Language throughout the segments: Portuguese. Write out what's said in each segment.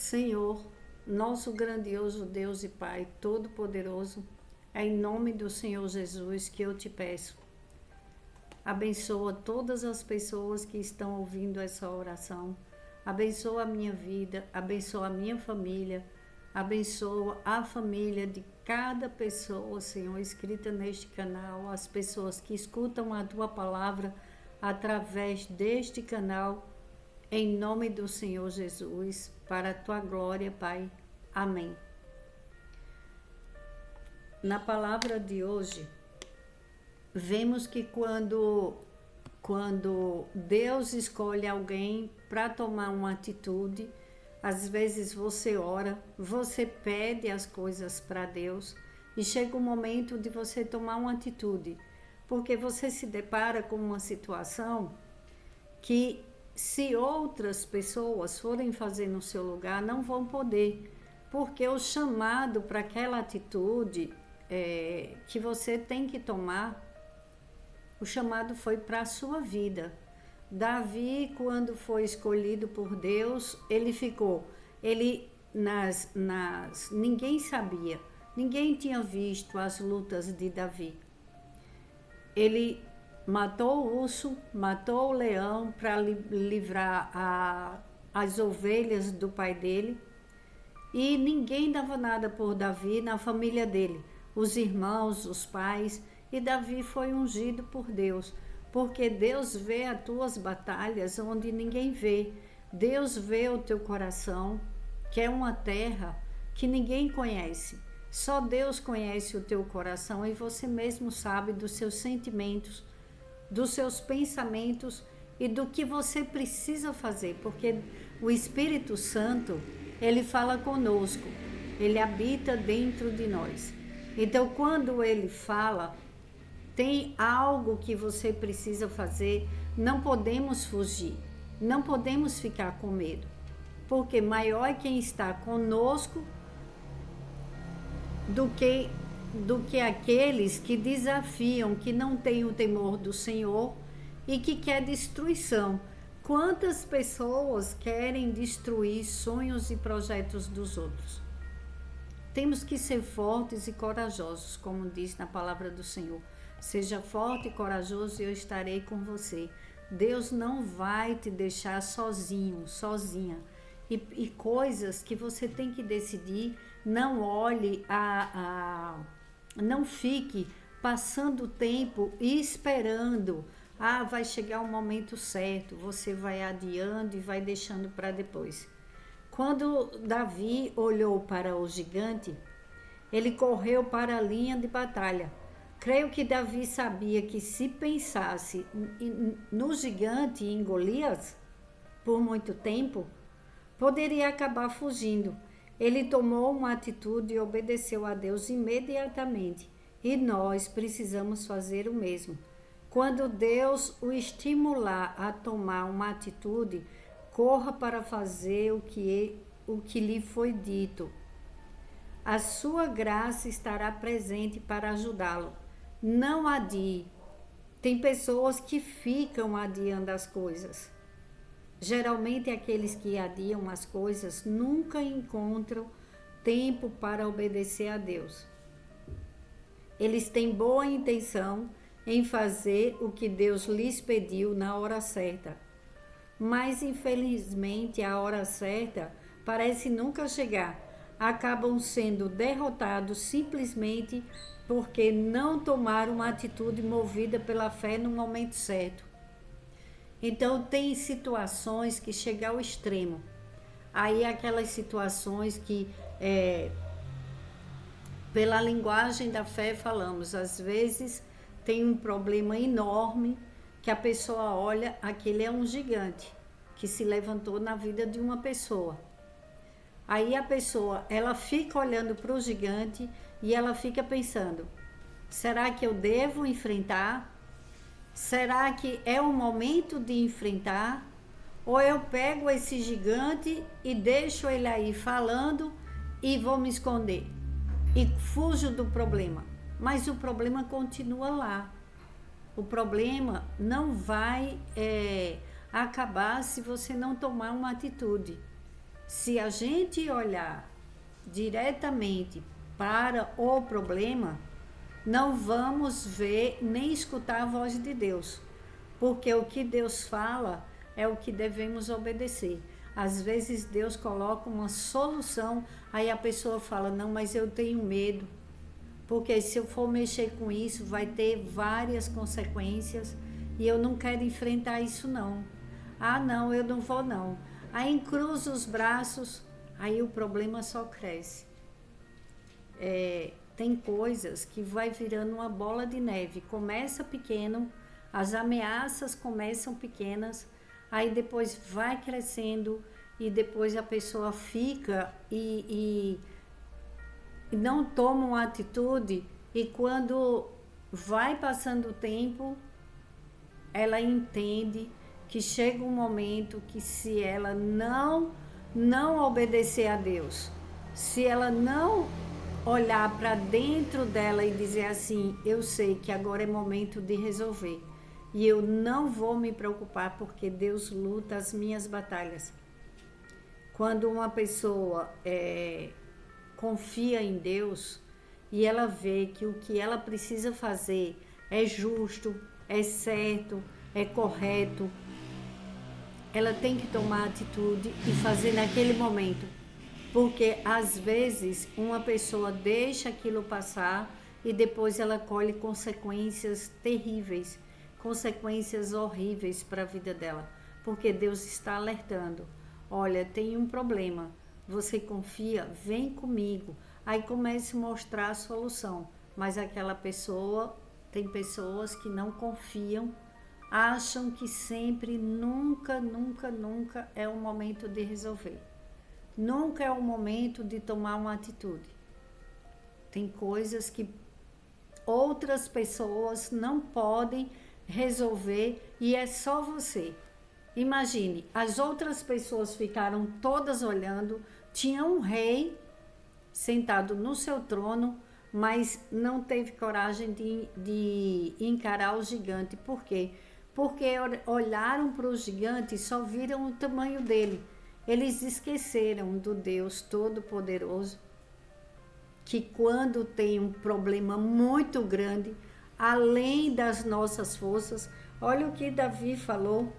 Senhor, nosso grandioso Deus e Pai Todo-Poderoso, é em nome do Senhor Jesus que eu te peço. Abençoa todas as pessoas que estão ouvindo essa oração. Abençoa a minha vida, abençoa a minha família, abençoa a família de cada pessoa, Senhor, inscrita neste canal, as pessoas que escutam a Tua Palavra através deste canal, em nome do Senhor Jesus, para a Tua glória, Pai. Amém. Na palavra de hoje, vemos que quando Deus escolhe alguém para tomar uma atitude, às vezes você ora, você pede as coisas para Deus e chega o momento de você tomar uma atitude, porque você se depara com uma situação que, se outras pessoas forem fazer no seu lugar, não vão poder, porque o chamado para aquela atitude que você tem que tomar, o chamado foi para a sua vida. Davi, quando foi escolhido por Deus, ninguém sabia, ninguém tinha visto as lutas de Davi. Ele matou o urso, matou o leão para livrar as ovelhas do pai dele, e ninguém dava nada por Davi na família dele, os irmãos, os pais, e Davi foi ungido por Deus, porque Deus vê as tuas batalhas onde ninguém vê. Deus vê o teu coração, que é uma terra que ninguém conhece. Só Deus conhece o teu coração e você mesmo sabe dos seus sentimentos, dos seus pensamentos e do que você precisa fazer, porque o Espírito Santo, ele fala conosco, ele habita dentro de nós. Então, quando ele fala, tem algo que você precisa fazer, não podemos fugir, não podemos ficar com medo, porque maior é quem está conosco do que aqueles que desafiam, que não têm o temor do Senhor e que quer destruição. Quantas pessoas querem destruir sonhos e projetos dos outros? Temos que ser fortes e corajosos, como diz na palavra do Senhor. Seja forte e corajoso e eu estarei com você. Deus não vai te deixar sozinho, sozinha. E coisas que você tem que decidir, não olhe, não fique passando tempo e esperando. Vai chegar o momento certo, você vai adiando e vai deixando para depois. Quando Davi olhou para o gigante, ele correu para a linha de batalha. Creio que Davi sabia que se pensasse no gigante e em Golias por muito tempo, poderia acabar fugindo. Ele tomou uma atitude e obedeceu a Deus imediatamente. E nós precisamos fazer o mesmo. Quando Deus o estimular a tomar uma atitude, corra para fazer o que lhe foi dito. A sua graça estará presente para ajudá-lo. Não adie. Tem pessoas que ficam adiando as coisas. Geralmente aqueles que adiam as coisas nunca encontram tempo para obedecer a Deus. Eles têm boa intenção em fazer o que Deus lhes pediu na hora certa. Mas infelizmente a hora certa parece nunca chegar. Acabam sendo derrotados simplesmente porque não tomaram uma atitude movida pela fé no momento certo. Então tem situações que chegam ao extremo. Aí aquelas situações que pela linguagem da fé falamos, às vezes tem um problema enorme que a pessoa olha, aquele é um gigante que se levantou na vida de uma pessoa. Aí a pessoa, ela fica olhando para o gigante e ela fica pensando, será que eu devo enfrentar? Será que é o momento de enfrentar? Ou eu pego esse gigante e deixo ele aí falando e vou me esconder e fujo do problema? Mas o problema continua lá. O problema não vai acabar se você não tomar uma atitude. Se a gente olhar diretamente para o problema, não vamos ver nem escutar a voz de Deus, porque o que Deus fala é o que devemos obedecer. Às vezes Deus coloca uma solução, aí a pessoa fala, não, mas eu tenho medo, porque se eu for mexer com isso, vai ter várias consequências, e eu não quero enfrentar isso não. Ah, não, eu não vou não. Aí cruza os braços, aí o problema só cresce. Tem coisas que vai virando uma bola de neve, começa pequeno, as ameaças começam pequenas, aí depois vai crescendo e depois a pessoa fica e não toma uma atitude, e quando vai passando o tempo, ela entende que chega um momento que se ela não obedecer a Deus, se ela não olhar para dentro dela e dizer assim, eu sei que agora é momento de resolver, e eu não vou me preocupar porque Deus luta as minhas batalhas. Quando uma pessoa confia em Deus e ela vê que o que ela precisa fazer é justo, é certo, é correto, ela tem que tomar atitude e fazer naquele momento. Porque às vezes uma pessoa deixa aquilo passar e depois ela colhe consequências terríveis, consequências horríveis para a vida dela. Porque Deus está alertando, olha, tem um problema, você confia, vem comigo. Aí começa a mostrar a solução, mas aquela pessoa, tem pessoas que não confiam, acham que sempre, nunca é o momento de resolver. Nunca é o momento de tomar uma atitude. Tem coisas que outras pessoas não podem resolver e é só você. Imagine, as outras pessoas ficaram todas olhando, tinha um rei sentado no seu trono, mas não teve coragem de encarar o gigante. Por quê? Porque olharam para o gigante e só viram o tamanho dele. Eles esqueceram do Deus Todo-Poderoso, que quando tem um problema muito grande, além das nossas forças, olha o que Davi falou.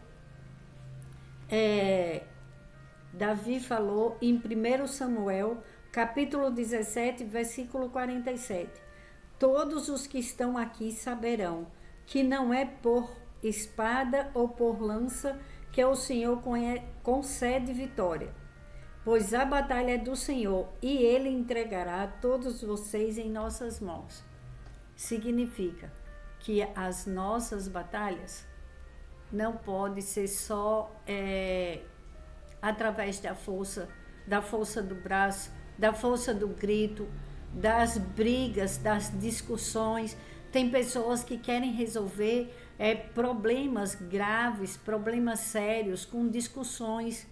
Davi falou em 1 Samuel, capítulo 17, versículo 47. Todos os que estão aqui saberão que não é por espada ou por lança que o Senhor concede vitória, pois a batalha é do Senhor e Ele entregará todos vocês em nossas mãos. Significa que as nossas batalhas não podem ser só através da força do braço, da força do grito, das brigas, das discussões. Tem pessoas que querem resolver problemas graves, problemas sérios, com discussões,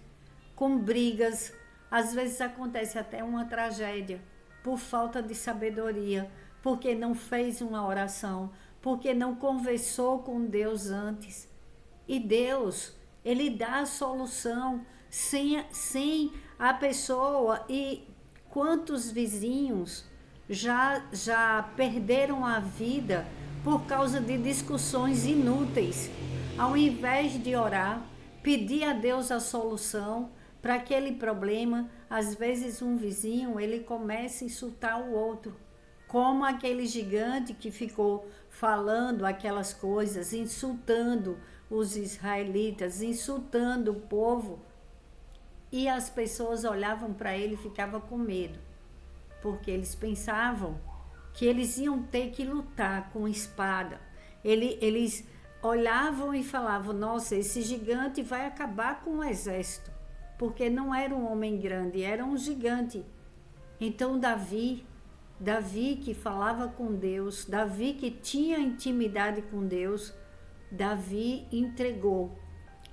com brigas. Às vezes acontece até uma tragédia por falta de sabedoria, porque não fez uma oração, porque não conversou com Deus antes. E Deus, Ele dá a solução sem a pessoa. E quantos vizinhos já perderam a vida por causa de discussões inúteis? Ao invés de orar, pedir a Deus a solução para aquele problema, às vezes um vizinho, ele começa a insultar o outro, como aquele gigante que ficou falando aquelas coisas, insultando os israelitas, insultando o povo, e as pessoas olhavam para ele e ficavam com medo, porque eles pensavam que eles iam ter que lutar com espada. Eles olhavam e falavam, nossa, esse gigante vai acabar com o exército, porque não era um homem grande, era um gigante. Então Davi que falava com Deus, Davi que tinha intimidade com Deus, Davi entregou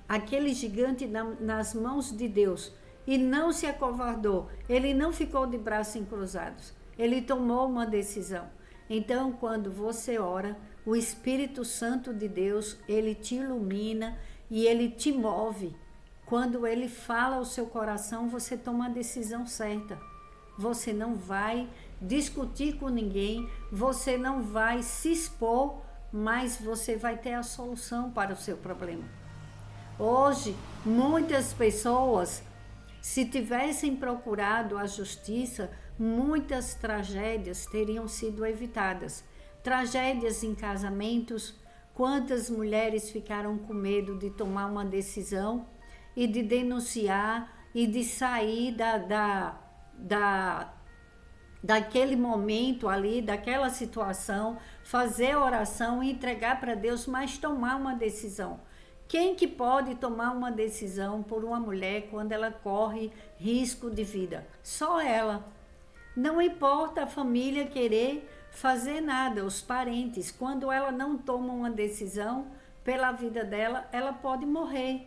aquele gigante nas mãos de Deus e não se acovardou. Ele não ficou de braços cruzados. Ele tomou uma decisão. Então, quando você ora, o Espírito Santo de Deus, ele te ilumina e ele te move Quando ele fala ao seu coração, você toma a decisão certa. Você não vai discutir com ninguém, você não vai se expor, mas você vai ter a solução para o seu problema. Hoje, muitas pessoas, se tivessem procurado a justiça, muitas tragédias teriam sido evitadas. Tragédias em casamentos, quantas mulheres ficaram com medo de tomar uma decisão e de denunciar e de sair daquele momento ali, daquela situação, fazer oração e entregar para Deus, mas tomar uma decisão. Quem que pode tomar uma decisão por uma mulher quando ela corre risco de vida? Só ela. Não importa a família querer fazer nada, os parentes, quando ela não toma uma decisão pela vida dela, ela pode morrer.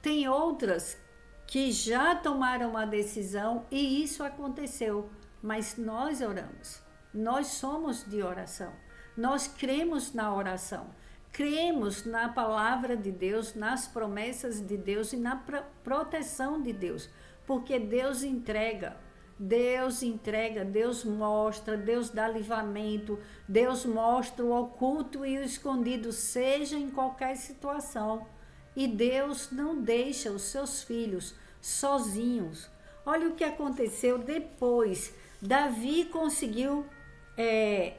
Tem outras que já tomaram uma decisão e isso aconteceu, mas nós oramos, nós somos de oração, nós cremos na oração, cremos na palavra de Deus, nas promessas de Deus e na proteção de Deus, porque Deus entrega, Deus mostra, Deus dá livramento, Deus mostra o oculto e o escondido, seja em qualquer situação. E Deus não deixa os seus filhos sozinhos. Olha o que aconteceu depois. Davi conseguiu,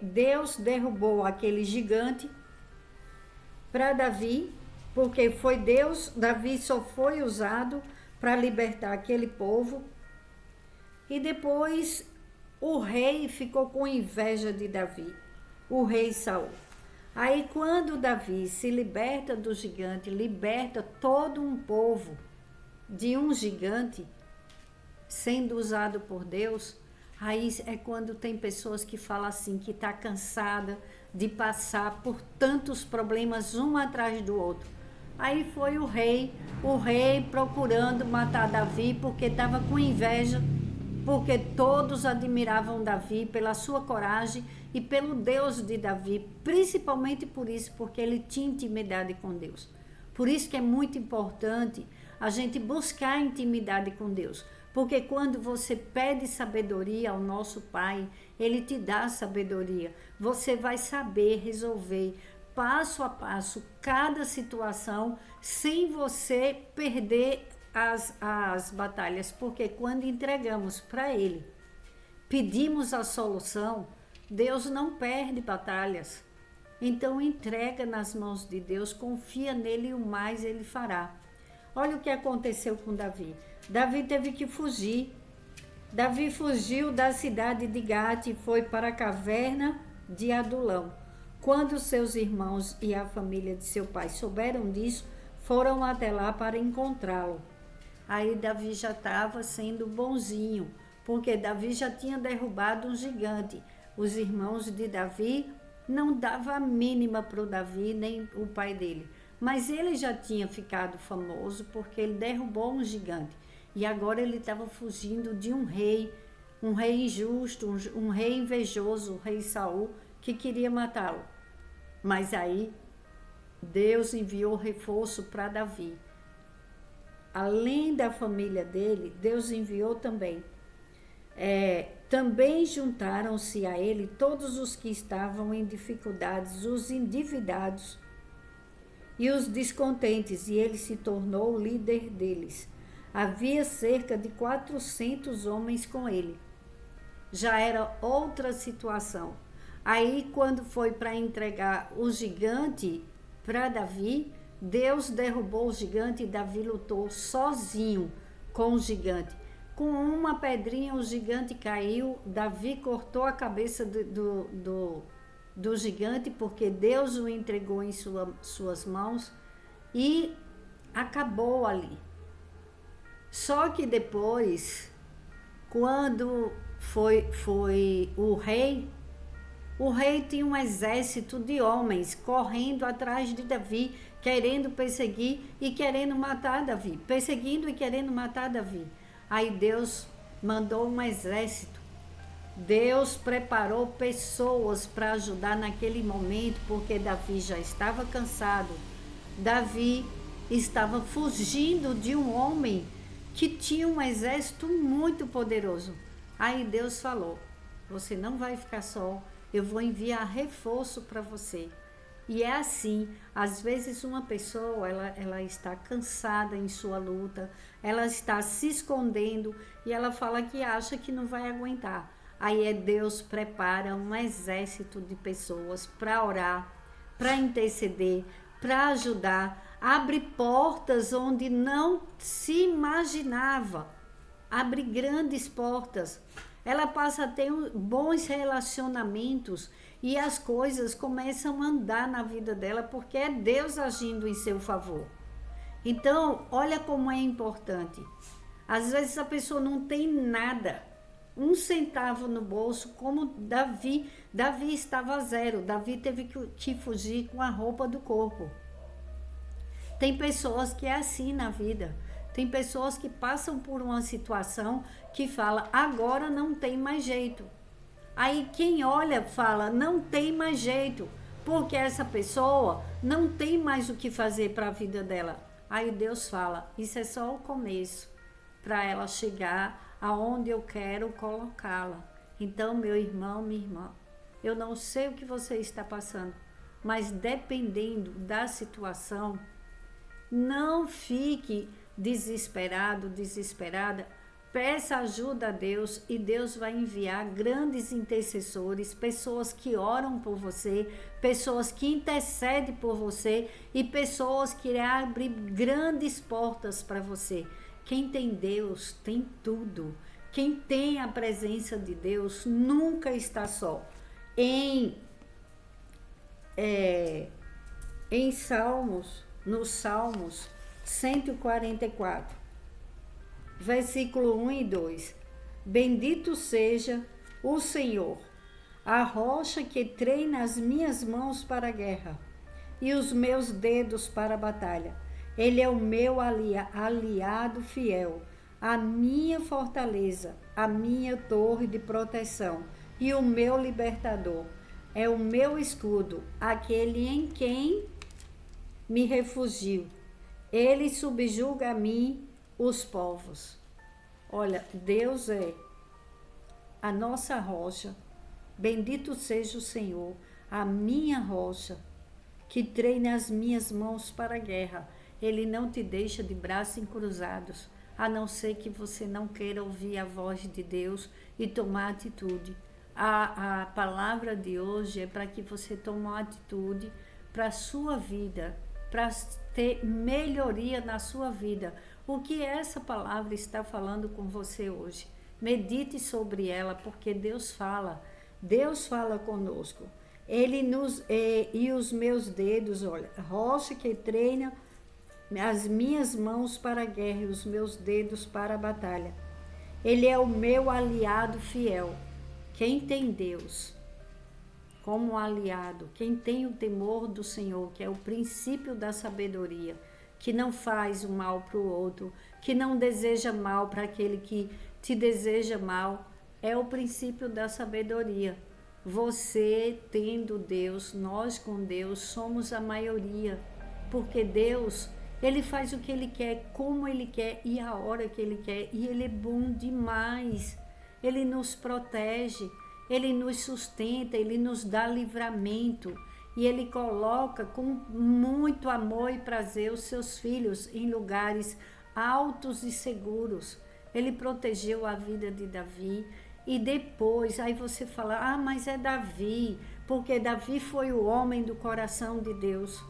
Deus derrubou aquele gigante para Davi, porque foi Deus, Davi só foi usado para libertar aquele povo. E depois o rei ficou com inveja de Davi, o rei Saul. Aí quando Davi se liberta do gigante, liberta todo um povo de um gigante, sendo usado por Deus, aí é quando tem pessoas que falam assim, que está cansada de passar por tantos problemas um atrás do outro. Aí foi o rei procurando matar Davi porque estava com inveja, porque todos admiravam Davi pela sua coragem e pelo Deus de Davi, principalmente por isso, porque ele tinha intimidade com Deus. Por isso que é muito importante a gente buscar intimidade com Deus, porque quando você pede sabedoria ao nosso Pai, Ele te dá sabedoria. Você vai saber resolver passo a passo cada situação sem você perder as batalhas, porque quando entregamos para Ele, pedimos a solução, Deus não perde batalhas. Então entrega nas mãos de Deus, confia nele e o mais Ele fará. Olha o que aconteceu com Davi. Davi teve que fugir. Davi fugiu da cidade de Gate e foi para a caverna de Adulão. Quando seus irmãos e a família de seu pai souberam disso, foram até lá para encontrá-lo. Aí Davi já estava sendo bonzinho, porque Davi já tinha derrubado um gigante. Os irmãos de Davi não davam a mínima para o Davi, nem o pai dele. Mas ele já tinha ficado famoso porque ele derrubou um gigante. E agora ele estava fugindo de um rei injusto, um rei invejoso, o rei Saul, que queria matá-lo. Mas aí Deus enviou reforço para Davi. Além da família dele, Deus enviou também. Também juntaram-se a ele todos os que estavam em dificuldades, os endividados e os descontentes, e ele se tornou o líder deles. Havia cerca de 400 homens com ele. Já era outra situação. Aí, quando foi para entregar o gigante para Davi, Deus derrubou o gigante e Davi lutou sozinho com o gigante. Com uma pedrinha o gigante caiu, Davi cortou a cabeça do gigante, porque Deus o entregou em suas mãos e acabou ali. Só que depois, quando foi o rei tinha um exército de homens correndo atrás de Davi, querendo perseguir e querendo matar Davi, perseguindo e querendo matar Davi. Aí Deus mandou um exército. Deus preparou pessoas para ajudar naquele momento, porque Davi já estava cansado. Davi estava fugindo de um homem que tinha um exército muito poderoso. Aí Deus falou: você não vai ficar só, eu vou enviar reforço para você. E é assim, às vezes uma pessoa, ela está cansada em sua luta, ela está se escondendo e ela fala que acha que não vai aguentar. Aí Deus prepara um exército de pessoas para orar, para interceder, para ajudar, abre portas onde não se imaginava, abre grandes portas. Ela passa a ter bons relacionamentos e as coisas começam a andar na vida dela porque é Deus agindo em seu favor. Então, olha como é importante. Às vezes a pessoa não tem nada, um centavo no bolso, como Davi. Davi estava a zero. Davi teve que fugir com a roupa do corpo. Tem pessoas que é assim na vida. Tem pessoas que passam por uma situação que fala, agora não tem mais jeito. Aí quem olha fala, não tem mais jeito, porque essa pessoa não tem mais o que fazer para a vida dela. Aí Deus fala, isso é só o começo, para ela chegar aonde eu quero colocá-la. Então, meu irmão, minha irmã, eu não sei o que você está passando, mas dependendo da situação, não fique desesperado, desesperada. Peça ajuda a Deus e Deus vai enviar grandes intercessores, pessoas que oram por você, pessoas que intercedem por você e pessoas que abrem grandes portas para você. Quem tem Deus tem tudo. Quem tem a presença de Deus nunca está só. Nos Salmos 144, versículo 1 e 2. Bendito seja o Senhor, a rocha que treina as minhas mãos para a guerra e os meus dedos para a batalha. Ele é o meu aliado fiel, a minha fortaleza, a minha torre de proteção e o meu libertador. É o meu escudo, aquele em quem me refugio. Ele subjuga a mim os povos. Olha, Deus é a nossa rocha. Bendito seja o Senhor, a minha rocha, que treina as minhas mãos para a guerra. Ele não te deixa de braços cruzados, a não ser que você não queira ouvir a voz de Deus e tomar atitude. A palavra de hoje é para que você tome uma atitude para a sua vida, para ter melhoria na sua vida. O que essa palavra está falando com você hoje? Medite sobre ela, porque Deus fala conosco. Ele e os meus dedos, olha, rocha que treina as minhas mãos para a guerra e os meus dedos para a batalha. Ele é o meu aliado fiel. Quem tem Deus como aliado, quem tem o temor do Senhor, que é o princípio da sabedoria, que não faz o mal para o outro, que não deseja mal para aquele que te deseja mal, é o princípio da sabedoria. Você tendo Deus, nós com Deus, somos a maioria, porque Deus, Ele faz o que Ele quer, como Ele quer e a hora que Ele quer, e Ele é bom demais. Ele nos protege, Ele nos sustenta, Ele nos dá livramento e Ele coloca com muito amor e prazer os seus filhos em lugares altos e seguros. Ele protegeu a vida de Davi e depois, aí você fala, mas é Davi, porque Davi foi o homem do coração de Deus.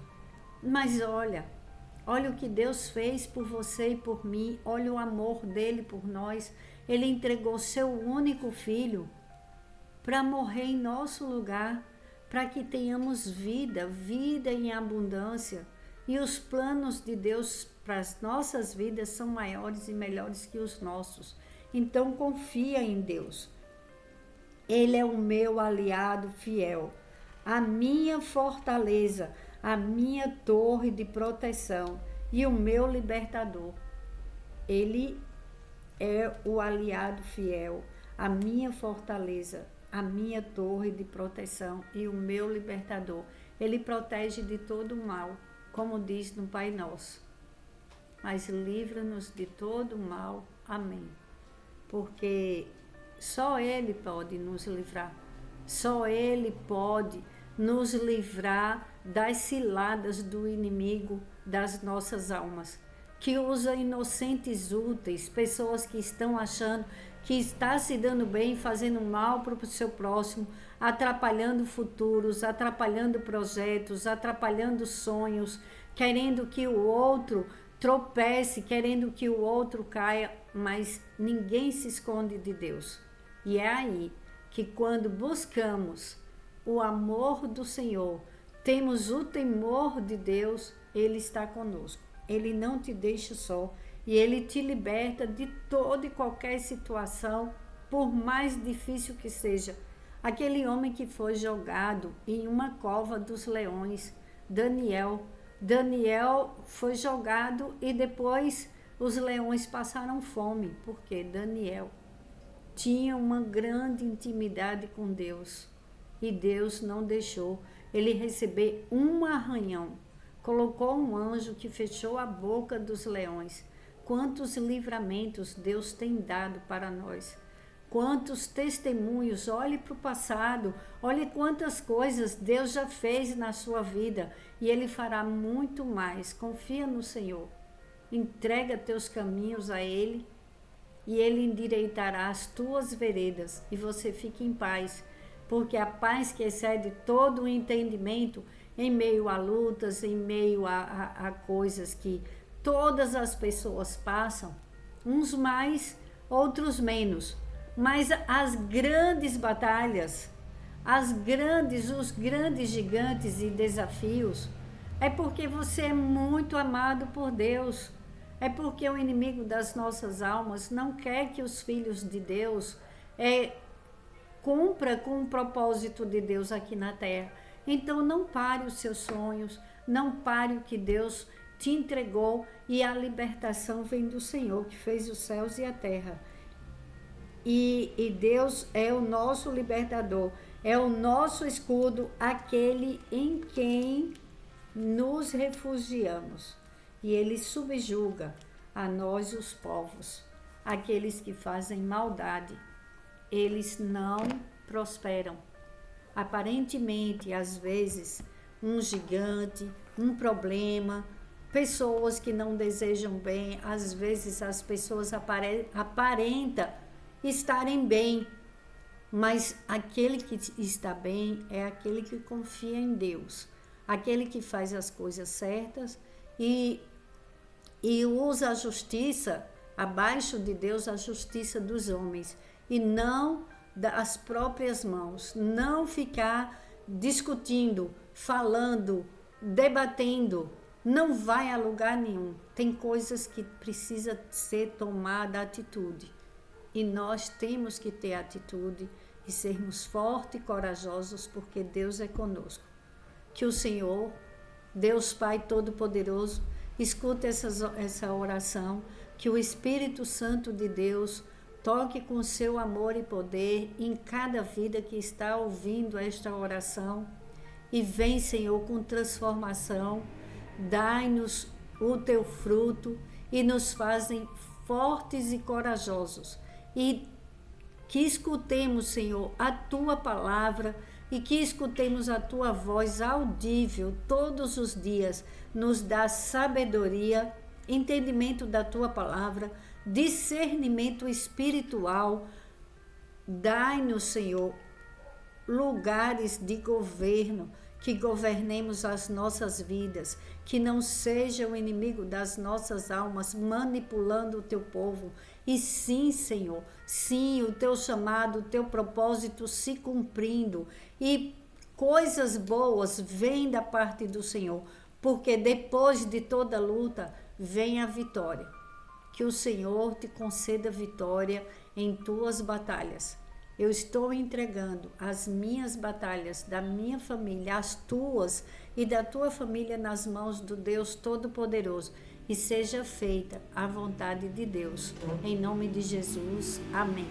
Mas olha o que Deus fez por você e por mim, olha o amor dele por nós. Ele entregou seu único filho para morrer em nosso lugar, para que tenhamos vida em abundância. E os planos de Deus para as nossas vidas são maiores e melhores que os nossos. Então confia em Deus. Ele é o meu aliado fiel, a minha fortaleza, a minha torre de proteção e o meu libertador. Ele é o aliado fiel, a minha fortaleza, a minha torre de proteção e o meu libertador. Ele protege de todo o mal, como diz no Pai Nosso. mas livra-nos de todo mal. Amém. Porque só Ele pode nos livrar. Só Ele pode nos livrar das ciladas do inimigo das nossas almas, que usa inocentes úteis, pessoas que estão achando que está se dando bem, fazendo mal para o seu próximo, atrapalhando futuros, atrapalhando projetos, atrapalhando sonhos, querendo que o outro tropece, querendo que o outro caia, mas ninguém se esconde de Deus. E é aí que quando buscamos o amor do Senhor, temos o temor de Deus, Ele está conosco. Ele não te deixa só e Ele te liberta de toda e qualquer situação, por mais difícil que seja. Aquele homem que foi jogado em uma cova dos leões, Daniel foi jogado e depois os leões passaram fome, porque Daniel tinha uma grande intimidade com Deus e Deus não deixou ele receber um arranhão. Colocou um anjo que fechou a boca dos leões. Quantos livramentos Deus tem dado para nós. Quantos testemunhos, olhe para o passado, olhe quantas coisas Deus já fez na sua vida e Ele fará muito mais. Confia no Senhor, entrega teus caminhos a Ele e Ele endireitará as tuas veredas e você fique em paz, porque a paz que excede todo o entendimento em meio a lutas, em meio a coisas que todas as pessoas passam, uns mais, outros menos, mas as grandes batalhas, os grandes gigantes e desafios, é porque você é muito amado por Deus, é porque o inimigo das nossas almas não quer que os filhos de Deus cumpra com o propósito de Deus aqui na terra. Então não pare os seus sonhos, não pare o que Deus te entregou, e a libertação vem do Senhor que fez os céus e a terra. E Deus é o nosso libertador, é o nosso escudo, aquele em quem nos refugiamos. E Ele subjuga a nós os povos, aqueles que fazem maldade. Eles não prosperam. Aparentemente, às vezes, um gigante, um problema, pessoas que não desejam bem, às vezes as pessoas aparentam estarem bem, mas aquele que está bem é aquele que confia em Deus, aquele que faz as coisas certas e usa a justiça, abaixo de Deus, a justiça dos homens, e não das próprias mãos, não ficar discutindo, falando, debatendo, não vai a lugar nenhum. Tem coisas que precisa ser tomada atitude, e nós temos que ter atitude e sermos fortes e corajosos, porque Deus é conosco. Que o Senhor, Deus Pai Todo-Poderoso, escute essa oração, que o Espírito Santo de Deus toque com seu amor e poder em cada vida que está ouvindo esta oração, e vem, Senhor, com transformação, dai-nos o teu fruto e nos fazem fortes e corajosos, e que escutemos, Senhor, a tua palavra e que escutemos a tua voz audível todos os dias. Nos dá sabedoria, entendimento da tua palavra, discernimento espiritual. Dai-nos, Senhor, lugares de governo, que governemos as nossas vidas, que não seja o inimigo das nossas almas manipulando o teu povo. E sim, Senhor, sim, o teu chamado, o teu propósito se cumprindo, e coisas boas vêm da parte do Senhor, porque depois de toda luta vem a vitória. Que o Senhor te conceda vitória em tuas batalhas. Eu estou entregando as minhas batalhas da minha família, as tuas e da tua família, nas mãos do Deus Todo-Poderoso, e seja feita a vontade de Deus. Em nome de Jesus. Amém.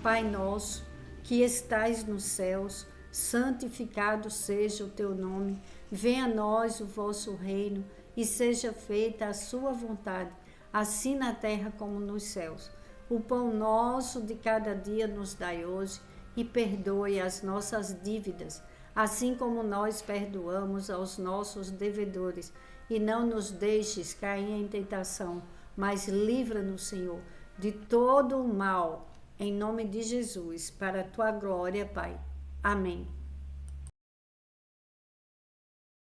Pai nosso, que estais nos céus, santificado seja o teu nome. Venha a nós o vosso reino. e seja feita a sua vontade, assim na terra como nos céus. O pão nosso de cada dia nos dai hoje, e perdoe as nossas dívidas, assim como nós perdoamos aos nossos devedores. E não nos deixes cair em tentação, mas livra-nos, Senhor, de todo o mal, em nome de Jesus, para a tua glória, Pai. Amém.